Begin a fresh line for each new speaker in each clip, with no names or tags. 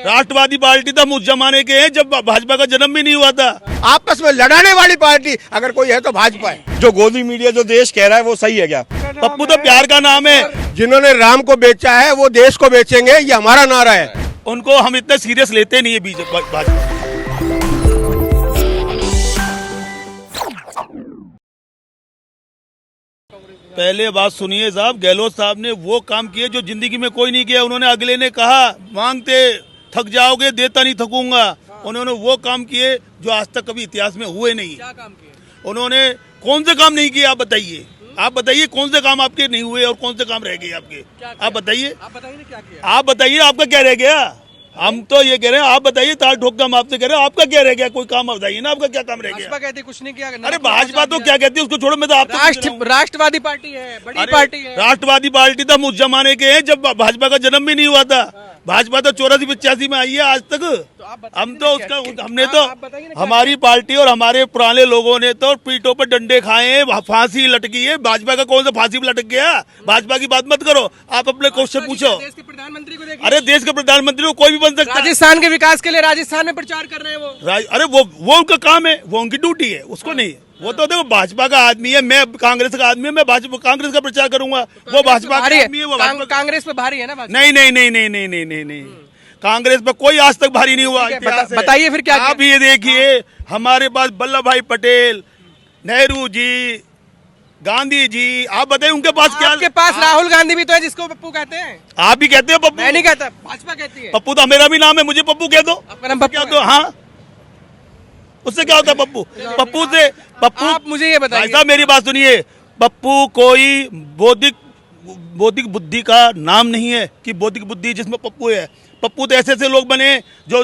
राष्ट्रवादी party तो हम उस जमाने के हैं जब भाजपा का जन्म भी नहीं हुआ था।
आपस में लड़ाने वाली पार्टी अगर कोई है तो भाजपा है।
जो गोदी मीडिया जो देश कह रहा है वो सही है क्या?
पप्पू तो प्यार का नाम है।
जिन्होंने राम को बेचा है वो देश को बेचेंगे, ये हमारा नारा है।
उनको हम इतना सीरियस लेते नहीं है बीजेपी भाजपा। पहले बात सुनिए साहब, गहलोत साहब ने वो काम किए जो जिंदगी में कोई नहीं किया। उन्होंने अगले ने कहा मांगते थक जाओगे, देता नहीं थकूंगा। उन्होंने वो काम किए जो आज तक कभी इतिहास में हुए नहीं।
क्या काम किए?
उन्होंने कौन से काम नहीं किए आप बताइए? आप बताइए कौन से काम आपके नहीं हुए और कौन से काम रह गए आपके? आप बताइए,
आप बताइए ना क्या किया?
आप बताइए आपका क्या रह गया? हम तो ये कह रहे हैं, आप बताइए, ताल ठोक के हम आपसे कह रहे हैं आपका क्या रह गया? कोई काम बताइए ना, आपका क्या काम रह गया?
भाजपा कहती है कुछ नहीं किया।
अरे भाजपा तो क्या कहती है उसको छोड़ो, मैं तो आपको
राष्ट्रवादी पार्टी है, बड़ी पार्टी है।
राष्ट्रवादी पार्टी तो हम उस जमाने के हैं जब भाजपा का जन्म भी नहीं हुआ था। भाजपा तो 84-85 में आई है आज तक। हम तो उसका हमने तो हमारी पार्टी और हमारे पुराने लोगों ने तो पीठों पर डंडे खाए हैं, फांसी लटकी है। भाजपा का कौन सा फांसी पर लटक गया? भाजपा की बात मत करो, आप अपने क्वेश्चन पूछो।
देश के प्रधानमंत्री को देखिए।
अरे देश के प्रधानमंत्री को कोई भी बन सकता है।
राजस्थान के विकास के लिए राजस्थान में प्रचार कर रहे हैं वो।
अरे वो उनका काम है, वो उनकी ड्यूटी है, उसको नहीं। वो तो देखो भाजपा का आदमी है, मैं कांग्रेस का आदमी है, मैं भाजपा कांग्रेस का प्रचार करूंगा। वो भाजपा का आदमी है, वो
कांग्रेस पे भारी है ना?
नहीं नहीं नहीं नहीं नहीं नहीं नहीं नहीं, कांग्रेस पर कोई आज तक भारी नहीं हुआ।
बताइए फिर क्या?
आप ये देखिए, हमारे पास वल्लभ भाई पटेल, नेहरू जी, गांधी जी, आप बताइए उनके पास क्या?
आपके पास राहुल गांधी भी तो है जिसको पप्पू कहते हैं।
आप भी कहते हो पप्पू?
मैं नहीं कहता, भाजपा कहती है।
पप्पू तो मेरा भी नाम है, मुझे पप्पू कह दो।
आपका नाम पप्पू
क्या दो? हाँ, उससे क्या होता है पप्पू? पप्पू से पप्पू।
आप मुझे ये बताइए।
भाई साहब मेरी बात सुनिए, पप्पू कोई बौद्धिक बुद्धि का नाम नहीं है कि बौद्धिक बुद्धि जिसमें पप्पू है। पप्पू तो ऐसे लोग बने जो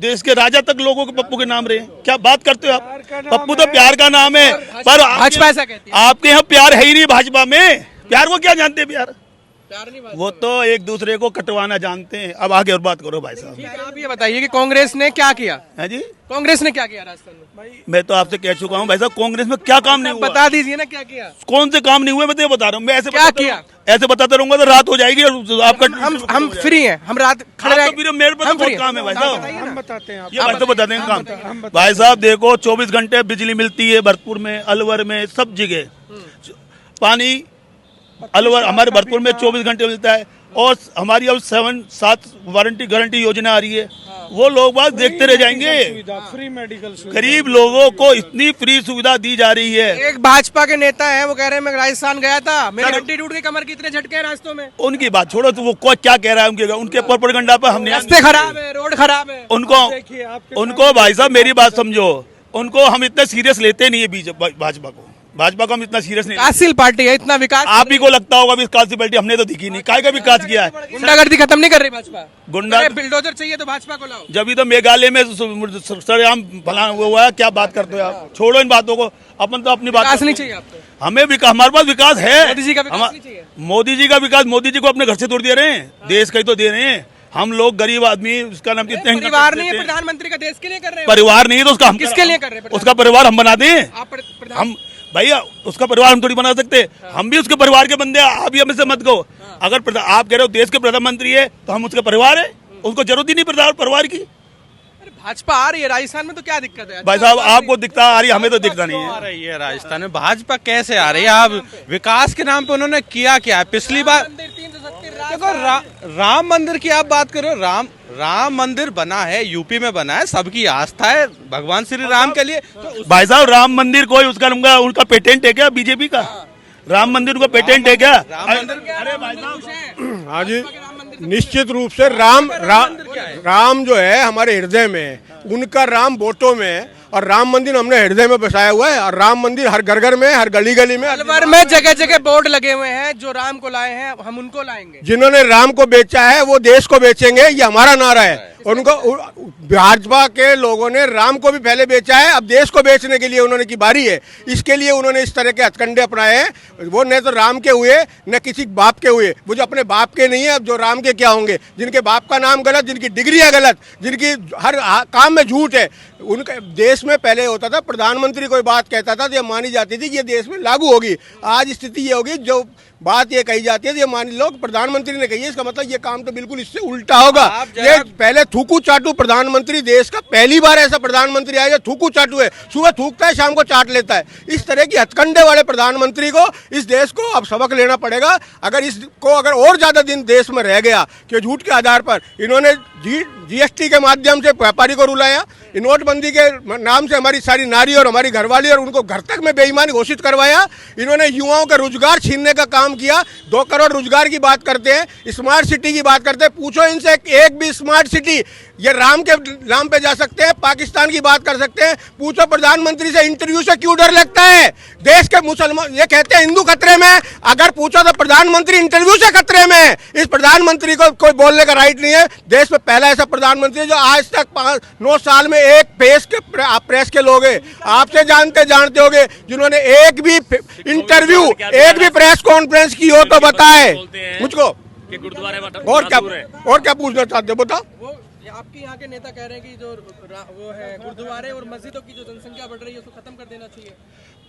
देश के राजा तक लोगों के पप्पू के नाम रहे। क्या बात करते हो आप? पप्पू तो प्यार का नाम है, पर
भाजपा ऐसा कहती है।
आपके यहाँ प्यार है ही नहीं। भाजपा में प्यार को क्या जानते हैं? प्यार
नहीं,
वो तो एक दूसरे को कटवाना जानते हैं। अब आगे और बात करो भाई साहब।
आप ये बताइए कि कांग्रेस ने क्या किया
है जी?
कांग्रेस ने क्या किया राजस्थान में?
मैं तो आपसे कह चुका हूँ भाई साहब, कांग्रेस में क्या काम नहीं हुआ?
बता दीजिए ना क्या किया।
कौन से काम नहीं हुए मैं तो बता रहा हूँ। मैं ऐसे
क्या किया?
ऐसे बताता रहूंगा तो रात हो जाएगी और आपका
हम फ्री हैं, हम रात खड़े रह
मेरे पास बहुत काम है भाई साहब।
हम बताते हैं
ये भाई तो बता देंगे काम। भाई साहब देखो, 24 घंटे बिजली मिलती है भरतपुर में, अलवर में, सब जगह पानी। अलवर हमारे भरतपुर में 24 घंटे मिलता है। और हमारी अब 7 वारंटी गारंटी योजना आ रही है। वो लोग बात देखते रह जाएंगे।
फ्री मेडिकल
गरीब लोगों को इतनी फ्री सुविधा दी जा रही है।
एक भाजपा के नेता है, वो कह रहे हैं मैं राजस्थान गया था, मेरी हड्डी टूट गई, कमर के इतने झटके हैं रास्तों में।
उनकी बात छोड़ो, तो वो क्या कह रहा है उनके प्रोपेगेंडा पर हमने।
रास्ते खराब है, रोड खराब है।
उनको भाई साहब मेरी बात समझो, उनको हम इतना सीरियस लेते नहीं है भाजपा को। भाजपा को हम इतना सीरियस नहीं।
विकासशील पार्टी है, इतना विकास
आप ही को लगता होगा विकासशील पार्टी, हमने तो दिखी नहीं। काय का विकास किया है?
गुंडागर्दी खत्म नहीं कर रही भाजपा।
गुंडा
बिल्डोजर चाहिए तो भाजपा को लाओ।
जब तो मेघालय में सरेआम फलाना हुआ है। क्या बात करते हो आप? छोड़ो इन बातों को, अपन तो अपनी बात
नहीं चाहिए आपको।
हमें हमारे पास विकास है।
मोदी जी का विकास नहीं चाहिए।
मोदी जी का विकास, मोदी जी को अपने घर से तोड़ दे रहे हैं, देश का ही तो दे रहे हैं। हम लोग गरीब आदमी, उसका नाम कितने
परिवार नहीं है, प्रधानमंत्री का देश के लिए कर रहे हैं।
परिवार नहीं है तो उसका हम
किसके लिए कर रहे हैं?
उसका परिवार हम बना दें।
हम
भैया उसका परिवार हम थोड़ी बना सकते। हम भी उसके परिवार के बंदे हैं। आप भी हमें से मत कहो। अगर आप कह रहे हो देश के प्रधानमंत्री है तो हम उसका परिवार है, उसको जरूरत ही नहीं परिवार की।
भाजपा आ रही है राजस्थान में तो क्या दिक्कत है?
भाई साहब आपको दिखता आ रही है, हमें तो दिखता नहीं
आ रही है राजस्थान में। भाजपा कैसे आ रही है? आप विकास के नाम पे उन्होंने किया क्या है? पिछली बार देखो राम मंदिर की आप बात करो। राम मंदिर बना है, यूपी में बना है, सबकी आस्था है भगवान श्री राम के लिए। तो
भाई साहब राम मंदिर कोई उनका पेटेंट है क्या बीजेपी का? राम मंदिर का पेटेंट है क्या?
अरे भाई साहब,
हाँ जी, निश्चित रूप से राम जो है हमारे हृदय में है, उनका राम वोटों में है और राम मंदिर हमने हृदय में बसाया हुआ है। और राम मंदिर हर घर घर में, हर गली गली में,
अलवर में जगह जगह बोर्ड लगे हुए हैं। जो राम को लाए हैं हम उनको लाएंगे।
जिन्होंने राम को बेचा है वो देश को बेचेंगे, ये हमारा नारा है। उनको भाजपा के लोगों ने राम को भी पहले बेचा है, अब देश को बेचने के लिए उन्होंने की बारी है। इसके लिए उन्होंने इस तरह के हथकंडे अपनाए हैं। वो न तो राम के हुए न किसी बाप के हुए। वो जो अपने बाप के नहीं है, अब जो राम के क्या होंगे? जिनके बाप का नाम गलत, जिनकी डिग्रियां गलत, जिनकी हर काम में झूठ है, उनका देश में पहले होता था प्रधानमंत्री कोई बात कहता था तो ये मानी जाती थी कि ये देश में लागू होगी। आज स्थिति ये होगी जो बात ये कही जाती है ये मान लो प्रधानमंत्री ने कही है, इसका मतलब ये काम तो बिल्कुल इससे उल्टा होगा। ये पहले थूकू चाटू प्रधानमंत्री, देश का पहली बार ऐसा प्रधानमंत्री आया जो थूकू चाटू है, सुबह थूकता है शाम को चाट लेता है। इस तरह की हथकंडे वाले प्रधानमंत्री को इस देश को अब सबक लेना पड़ेगा। अगर इसको अगर और ज्यादा दिन देश में रह गया कि झूठ के आधार पर इन्होंने जीएसटी के माध्यम से व्यापारी को रुलाया, नोटबंदी के नाम से हमारी सारी नारी और हमारी घरवाली और उनको घर तक में बेईमानी घोषित करवाया, इन्होंने युवाओं का रोजगार छीनने का काम किया। 2 करोड़ रोजगार की बात करते हैं, स्मार्ट सिटी की बात करते हैं, पूछो इनसे एक भी स्मार्ट सिटी ये राम के नाम पे जा सकते हैं, पाकिस्तान की बात कर सकते हैं। पूछो प्रधानमंत्री से इंटरव्यू से क्यों डर लगता है? देश के मुसलमान ये कहते हैं हिंदू खतरे में, अगर पूछो तो प्रधानमंत्री इंटरव्यू से खतरे में। इस प्रधानमंत्री को कोई बोलने का राइट नहीं है। देश में पहला ऐसा प्रधानमंत्री है जो आज तक 9 साल में एक प्रेस के लोग हैं, आपसे जानते होंगे, जिन्होंने एक भी इंटरव्यू एक भी प्रेस कॉन्फ्रेंस की हो तो बताए मुझको। और क्या पूछना चाहते हो बताओ।
आपके यहाँ के नेता कह रहे हैं कि जो वो है गुरुद्वारे और मस्जिदों की जो जनसंख्या बढ़ रही है उसको खत्म कर देना चाहिए।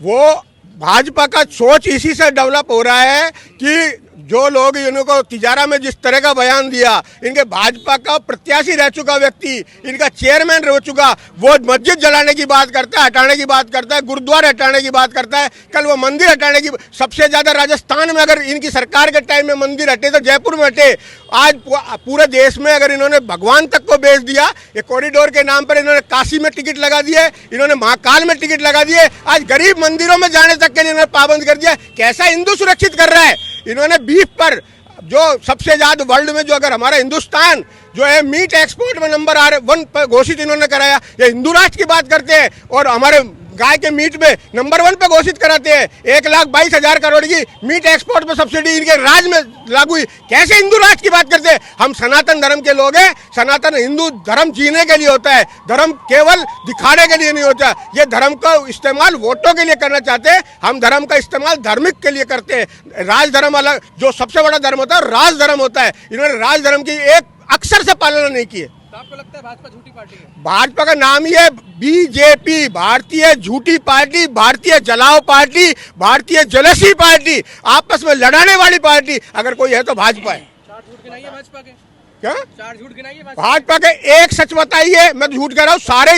वो भाजपा का सोच इसी से डेवलप हो रहा है कि जो लोग इनको तिजारा में जिस तरह का बयान दिया, इनके भाजपा का प्रत्याशी रह चुका व्यक्ति, इनका चेयरमैन रह चुका, वो मस्जिद जलाने की बात करता है, हटाने की बात करता है, गुरुद्वारे हटाने की बात करता है, कल वो मंदिर हटाने की। सबसे ज्यादा राजस्थान में अगर इनकी सरकार के टाइम में मंदिर हटे तो जयपुर में हटे। आज पूरे देश में अगर इन्होंने भगवान तक को बेच दिया, ये कॉरिडोर के नाम पर इन्होंने काशी में टिकट लगा दिए, इन्होंने महाकाल में टिकट लगा दिए, आज गरीब मंदिरों में जाने तक के लिए इन्होंने पाबंद कर दिया। कैसा हिंदू सुरक्षित कर रहा है? इन्होंने बीफ पर जो सबसे ज्यादा वर्ल्ड में जो अगर हमारा हिंदुस्तान जो है मीट एक्सपोर्ट में नंबर 1 पर घोषित इन्होंने कराया। ये हिंदू राष्ट्र की बात करते हैं और हमारे गाय के मीट में नंबर 1 पे घोषित कराते हैं। 1,22,000 करोड़ की मीट एक्सपोर्ट में सब्सिडी इनके राज में लागू हुई। कैसे हिंदू राष्ट्र की बात करते हैं? हम सनातन धर्म के लोग हैं। सनातन हिंदू धर्म जीने के लिए होता है, धर्म केवल दिखाने के लिए नहीं होता। ये धर्म का इस्तेमाल वोटों के लिए करना चाहते हैं, हम धर्म का इस्तेमाल धार्मिक के लिए करते हैं। राज धर्म अलग, जो सबसे बड़ा धर्म होता है राज धर्म होता है। इन्होंने राज धर्म की एक अक्षर से पालना नहीं की है।
तो आपको लगता है भाजपा झूठी पार्टी है?
भाजपा का नाम ही है बीजेपी, भारतीय झूठी पार्टी, भारतीय जलाओ पार्टी, भारतीय जलसी पार्टी, आपस में लड़ाने वाली पार्टी अगर कोई है तो भाजपा है।
4 झूठ गिनाइए भाजपा के।
क्या
4 झूठ गिनाइए
भाजपा के? एक सच बताइए, मैं झूठ कह रहा हूँ सारे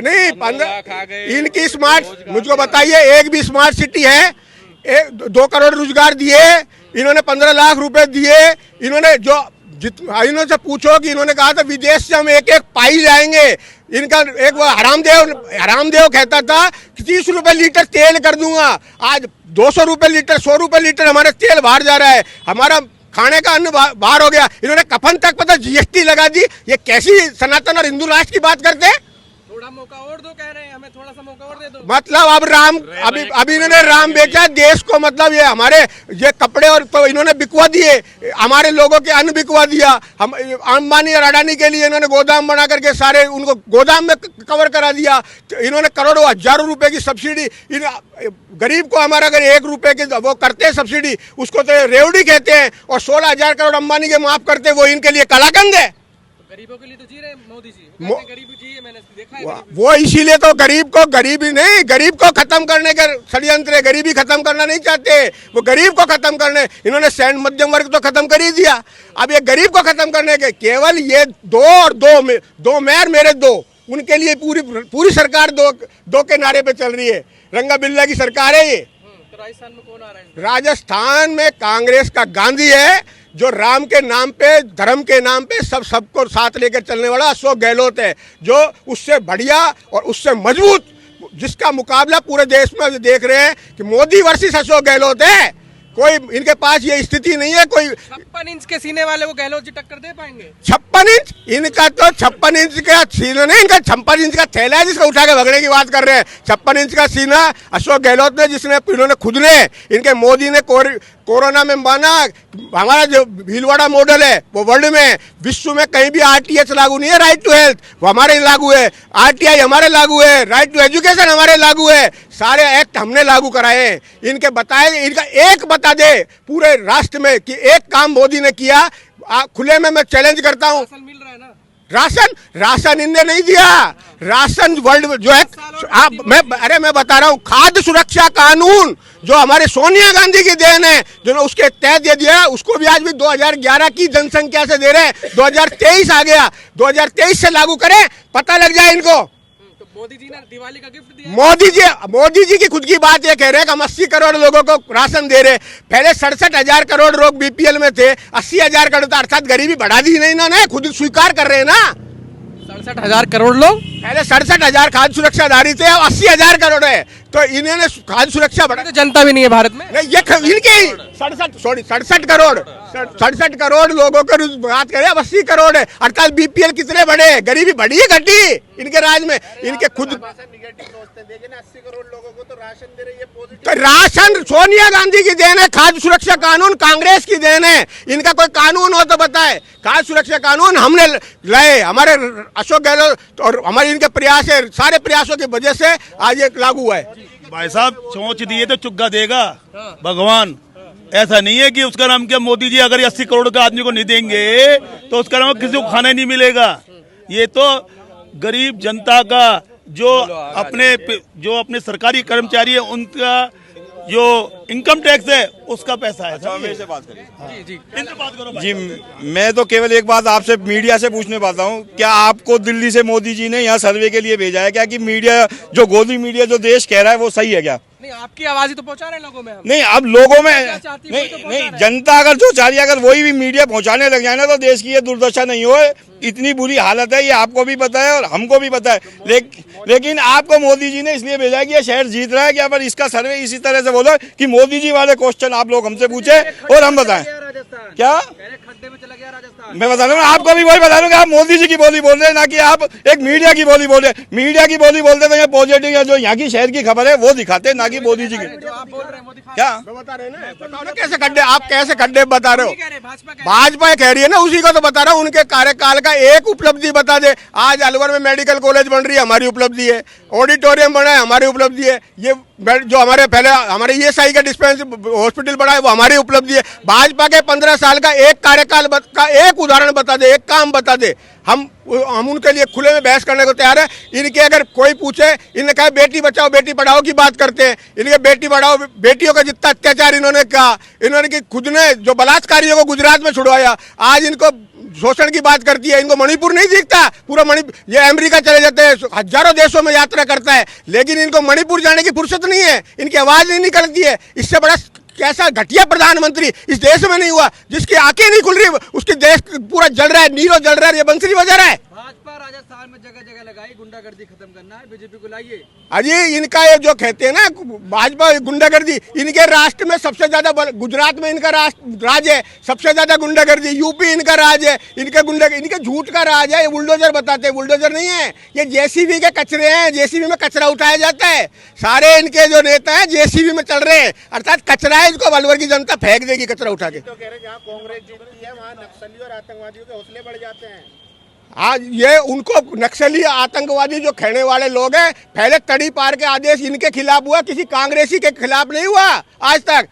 नहीं 15 इनकी स्मार्ट मुझको बताइए, एक भी स्मार्ट सिटी है? 2 करोड़ रोजगार दिए इन्होंने, 15 लाख रुपए दिए इन्होंने। जो इन्होंने से पूछो कि इन्होंने कहा था विदेश से हम एक पाई लाएंगे। इनका एक वो हरामदेव कहता था कि 30 रुपए लीटर तेल कर दूंगा, आज 200 रुपए लीटर 100 रुपए लीटर हमारा तेल बाहर जा रहा है, हमारा खाने का अन्न बाहर हो गया। इन्होंने कफन तक पता जीएसटी लगा दी। ये कैसी सनातन और हिंदू राष्ट्र की बात करते हैं?
थोड़ा मौका और दो कह रहे हैं, हमें थोड़ा सा मौका और दे दो।
मतलब अब राम अभी इन्होंने राम बेचा देश को, मतलब ये हमारे ये कपड़े और तो इन्होंने बिकवा दिए, हमारे लोगों के अन्न बिकवा दिया। हम अंबानी और अडानी के लिए इन्होंने गोदाम बना करके सारे उनको गोदाम में कवर करा दिया। इन्होंने करोड़ों हजारों रुपए की सब्सिडी, गरीब को हमारा अगर 1 रुपए की वो करते हैं सब्सिडी, उसको तो रेवड़ी कहते हैं, और 16,000 करोड़ अंबानी के माफ करते हैं, वो इनके लिए कलाकंद है।
गरीबों के लिए तो जी रहे मोदी जी, गरीब जी है, मैंने देखा है।
वो इसीलिए तो गरीबी नहीं, गरीब को खत्म करने का षड्यंत्र है। गरीबी खत्म करना नहीं चाहते, वो गरीब को खत्म करने। इन्होंने सैन्य मध्यम वर्ग तो खत्म कर ही दिया, अब ये गरीब को खत्म करने के केवल ये 2 और 2 मेयर मेरे 2, उनके लिए पूरी सरकार दो के नारे पे चल रही है। रंगा बिल्ला की सरकार है ये।
तो राजस्थान में कौन आ रहा है?
राजस्थान में कांग्रेस का गांधी है, जो राम के नाम पे, धर्म के नाम पे सबको साथ लेकर चलने वाला अशोक गहलोत है, जो उससे बढ़िया और उससे मजबूत, जिसका मुकाबला पूरे देश में देख रहे हैं कि मोदी वर्सेस अशोक गहलोत है। कोई इनके पास ये स्थिति नहीं है। कोई
56 इंच के सीने वाले को गहलोत जी टक्कर दे पाएंगे?
56 इंच? इनका तो 56 इंच का सीना नहीं, इनका 56 इंच का थैला है जिसका उठा के भगने की बात कर रहे हैं। 56 इंच का सीना अशोक गहलोत ने, जिसने इन्होंने खुद ने, इनके मोदी ने कोरोना में माना हमारा जो भीलवाड़ा मॉडल है वो वर्ल्ड में, विश्व में कहीं भी आरटीएच लागू नहीं है, राइट टू हेल्थ, वो हमारे लागू है। आरटीआई हमारे लागू है, राइट टू एजुकेशन हमारे लागू है, सारे एक्ट हमने लागू कराए हैं। इनके बताए, इनका एक बता दे पूरे राष्ट्र में कि एक काम मोदी ने किया। खुले में मैं चैलेंज करता हूँ।
मिल रहा है ना?
राशन इनने नहीं दिया। राशन वर्ल्ड जो है मैं बता रहा हूँ, खाद्य सुरक्षा कानून जो हमारे सोनिया गांधी की देन है, जो उसके तहत दे दिया, उसको भी आज भी 2011 की जनसंख्या से दे रहे हैं। 2023 आ गया, 2023 से लागू करें, पता लग जाए इनको।
तो मोदी जी ने दिवाली का गिफ्ट दिया।
मोदी जी की खुद की बात ये कह रहे हैं कि हम 80 करोड़ लोगों को राशन दे रहे। पहले 67,000 करोड़ लोग बीपीएल में थे, 80,000 करोड़, अर्थात गरीबी बढ़ा दी नहीं इन्होंने, खुद स्वीकार कर रहे हैं ना।
67,000 करोड़ लोग,
पहले 67,000 खाद्य सुरक्षाधारी थे, अब 80,000 करोड़ है। तो इन्होंने खाद्य सुरक्षा बढ़ा,
तो जनता भी नहीं है भारत में।
नहीं ये इनके ही 67 करोड़ लोगों को बात करें, अब 80 करोड़ है। अर्थात बीपीएल कितने बढ़े, गरीबी बढ़ी है घटी इनके राज में। इनके खुद तो राशन सोनिया गांधी की देन है, खाद्य सुरक्षा कानून कांग्रेस की देन है। इनका कोई कानून हो तो बताए। खाद्य सुरक्षा कानून हमने लाए, हमारे अशोक गहलोत और हमारे इनके प्रयास है, सारे प्रयासों की वजह से आज ये लागू हुआ है।
भाई साहब सोच दिए तो चुग्गा देगा भगवान। ऐसा नहीं है कि उसका नाम क्या, मोदी जी अगर 80 करोड़ का आदमी को नहीं देंगे तो उसका नाम किसी को खाना नहीं मिलेगा। ये तो गरीब जनता का जो अपने सरकारी कर्मचारी है उनका जो इनकम टैक्स है उसका पैसा है।
मेरे से बात करिए।
जी
इनसे बात करो भाई।
जी मैं तो केवल एक बात आपसे मीडिया से पूछने पाता हूँ, क्या आपको दिल्ली से मोदी जी ने यहाँ सर्वे के लिए भेजा है क्या कि मीडिया जो गोदी मीडिया जो देश कह रहा है वो सही है क्या?
नहीं, आपकी आवाज ही तो पहुंचा रहे हैं लोगों में हम।
नहीं, अब लोगों में
चाहती है, वही तो
नहीं
पहुंचा रहे
जनता अगर जो चाह रही है, अगर वही भी मीडिया पहुंचाने लग जाए ना तो देश की ये दुर्दशा नहीं हो। इतनी बुरी हालत है, ये आपको भी पता है और हमको भी पता है। लेकिन आपको मोदी जी ने इसलिए भेजा है कि ये शहर जीत रहा है क्या? पर इसका सर्वे इसी तरह से बोलो कि मोदी जी वाले क्वेश्चन आप लोग हमसे पूछे और हम बताएं क्या?
खड्डे में चला गया राजस्थान।
मैं बता रहा हूँ, आपको भी वही बता रहा हूँ कि आप मोदी जी की बोली बोल रहे हैं, ना कि आप एक मीडिया की बोली बोल रहे हैं। मीडिया की बोली बोलते तो ये पॉजिटिव या जो यहाँ की शहर की खबर है वो दिखाते, ना कि मोदी जी की।
जो आप बोल रहे हैं मोदी
क्या
बता रहे हैं ना, बताओ ना कैसे खड्डे, आप कैसे खड्डे बता रहे हो?
कह रहे हैं, भाजपा कह
भाजपा कह रही है ना, उसी को तो बता रहा हूँ। उनके कार्यकाल का एक उपलब्धि बता दे। आज अलवर में मेडिकल कॉलेज बन रही है, हमारी उपलब्धि है। ऑडिटोरियम बना है, हमारी उपलब्धि है। ये जो हमारे पहले हमारे ईएसआई का डिस्पेंस हॉस्पिटल बना है वो हमारी उपलब्धि है। भाजपा के 15 साल का एक कार्यकाल का एक उदाहरण बता दे, एक काम बता दे, हम उनके लिए खुले में बहस करने को तैयार है। इनके अगर कोई पूछे, इन्होंने कहा बेटी बचाओ बेटी पढ़ाओ की बात करते हैं। इनके बेटी पढ़ाओ, बेटियों का जितना अत्याचार इन्होंने कहा, इन्होंने कि खुद ने जो बलात्कारियों को गुजरात में छुड़वाया, आज इनको शोषण की बात करती है। इनको मणिपुर नहीं दिखता, पूरा मणिपुर, ये अमेरिका चले जाते हैं, हजारों देशों में यात्रा करता है, लेकिन इनको मणिपुर जाने की फुर्सत नहीं है, इनकी आवाज नहीं निकलती है। इससे बड़ा कैसा घटिया प्रधानमंत्री इस देश में नहीं हुआ, जिसकी आंखें नहीं खुल रही, उसके देश पूरा जल रहा है, नीरो जल रहा है, ये बंसरी बजा रहा है।
भाजपा राजस्थान में जगह जगह लगाई, गुंडागर्दी खत्म करना है, बीजेपी को लाइए।
अजी इनका ये जो कहते हैं ना भाजपा गुंडागर्दी, इनके राष्ट्र में सबसे ज्यादा गुजरात में इनका राज है, सबसे ज्यादा गुंडागर्दी। यूपी इनका राज है, इनके झूठ का राज है। ये बुलडोजर बताते हैं, बुलडोजर नहीं है, ये जेसीबी के कचरे हैं। जेसीबी में कचरा उठाया जाता है। सारे इनके जो नेता हैं जेसीबी में चल रहे हैं, अर्थात कचरा है, इसको अलवर की जनता फेंक देगी कचरा उठा के।
तो कह रहे जहाँ कांग्रेस जीतती है वहाँ नक्सली और आतंकवादियों के हौसले बढ़ जाते हैं।
आज ये उनको नक्सली आतंकवादी जो कहने वाले लोग हैं, पहले तड़ी पार के आदेश इनके खिलाफ हुआ, किसी कांग्रेसी के खिलाफ नहीं हुआ आज तक।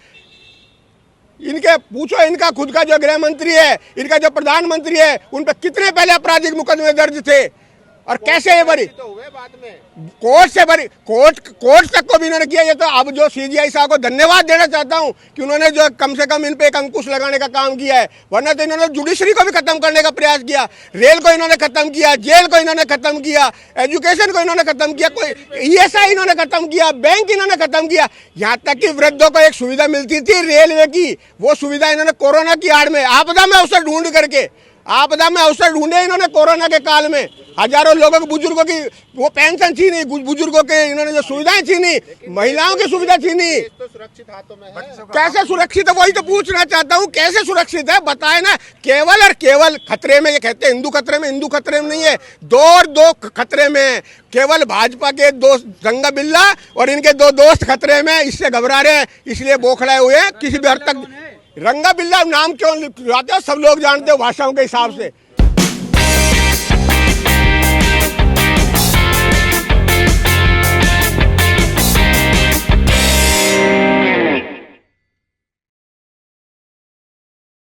इनके पूछो, इनका खुद का जो गृह मंत्री है, इनका जो प्रधानमंत्री है, उन पर कितने पहले आपराधिक मुकदमे दर्ज थे और कैसे ये बरी
तो हुए बाद में
कोर्ट से बरी, कोर्ट तक को भी इन्होंने किया। ये तो अब जो सीजीआई साहब को धन्यवाद देना चाहता हूं कि उन्होंने जो कम से कम इन पे एक अंकुश लगाने का काम किया है, वरना तो इन्होंने जुडिशरी को भी खत्म करने का प्रयास किया, रेल को इन्होंने खत्म किया, जेल को इन्होंने खत्म किया, एजुकेशन को इन्होंने खत्म किया, कोई ईएसआई इन्होंने खत्म किया, बैंक इन्होंने खत्म किया। यहाँ तक कि वृद्धों को एक सुविधा मिलती थी रेलवे की, वो सुविधा इन्होंने कोरोना की आड़ में आपदा में अवसर ढूंढ करके, आपदा में अवसर ढूंढे इन्होंने कोरोना के काल में। हजारों लोगों के, बुजुर्गों की वो पेंशन छीनी, बुजुर्गों के इन्होंने जो सुविधाएं छीनी, महिलाओं की सुविधा छीनी।
तो सुरक्षित हाथों में है।
कैसे सुरक्षित है, वही तो पूछना चाहता हूँ, कैसे सुरक्षित है बताए ना। केवल और केवल खतरे में, ये कहते हैं हिंदू खतरे में, हिंदू खतरे में नहीं है, दो खतरे में। केवल भाजपा के दोस्त रंगा बिल्ला और इनके दो दोस्त खतरे में, इससे घबरा रहे हैं, इसलिए बौखलाए हुए हैं। किसी भी हद तक रंगा बिल्ला नाम क्यों लाते हो, सब लोग जानते हो भाषाओं के हिसाब से।